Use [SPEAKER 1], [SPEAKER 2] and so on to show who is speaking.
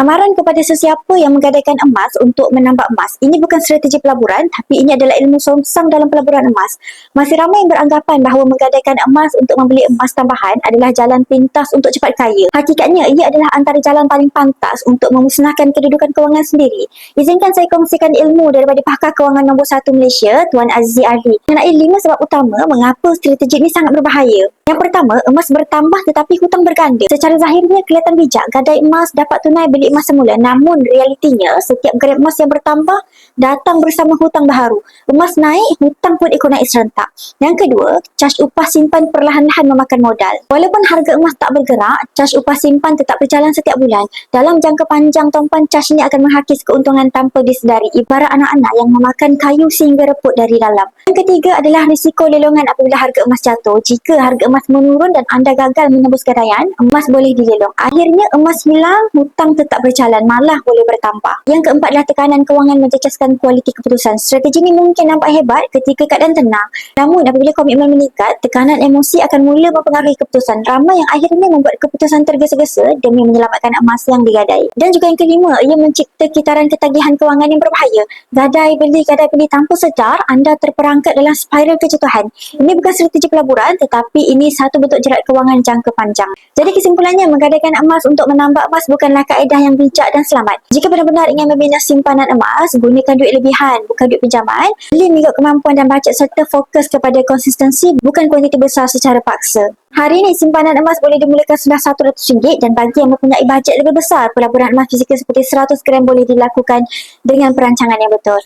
[SPEAKER 1] Amaran kepada sesiapa yang menggadaikan emas untuk menambak emas. Ini bukan strategi pelaburan, tapi ini adalah ilmu songsang dalam pelaburan emas. Masih ramai yang beranggapan bahawa menggadaikan emas untuk membeli emas tambahan adalah jalan pintas untuk cepat kaya. Hakikatnya, ia adalah antara jalan paling pantas untuk memusnahkan kedudukan kewangan sendiri. Izinkan saya kongsikan ilmu daripada pakar kewangan nombor 1 Malaysia, Tuan Azizi Ali. Mengenai 5 sebab utama mengapa strategi ini sangat berbahaya. Yang pertama, emas bertambah tetapi hutang berganda. Secara zahirnya kelihatan bijak, gadai emas dapat tunai beli emas semula. Namun realitinya, setiap gram emas yang bertambah datang bersama hutang baharu. Emas naik, hutang pun ikut naik serentak. Yang kedua, caj upah simpan perlahan-lahan memakan modal. Walaupun harga emas tak bergerak, caj upah simpan tetap berjalan setiap bulan. Dalam jangka panjang, tuan-puan, caj ini akan menghakis keuntungan tanpa disedari, ibarat anak-anak yang memakan kayu sehingga reput dari dalam. Yang ketiga adalah risiko lelongan apabila harga emas jatuh. Jika harga emas menurun dan anda gagal menembus gadaian, emas boleh dilelong. Akhirnya emas hilang, hutang tetap berjalan, malah boleh bertambah. Yang keempat adalah tekanan kewangan mencecahkan kualiti keputusan. Strategi ini mungkin nampak hebat ketika keadaan tenang. Namun apabila komitmen meningkat, tekanan emosi akan mula mempengaruhi keputusan. Ramai yang akhirnya membuat keputusan tergesa-gesa demi menyelamatkan emas yang digadai. Dan juga yang kelima, ia mencipta kitaran ketagihan kewangan yang berbahaya. Gadai beli tanpa sedar, anda terperangkap dalam spiral kejatuhan. Ini bukan strategi pelaburan, tetapi ini satu bentuk jerat kewangan jangka panjang. Jadi kesimpulannya, menggadaikan emas untuk menambak emas bukanlah kaedah yang bijak dan selamat. Jika benar-benar ingin membina simpanan emas, gunakan duit lebihan, bukan duit pinjaman. Beli mengikut kemampuan dan bajet serta fokus kepada konsistensi, bukan kuantiti besar secara paksa. Hari ini, simpanan emas boleh dimulakan sudah RM100 dan bagi yang mempunyai bajet lebih besar, pelaburan emas fizikal seperti 100 gram boleh dilakukan dengan perancangan yang betul.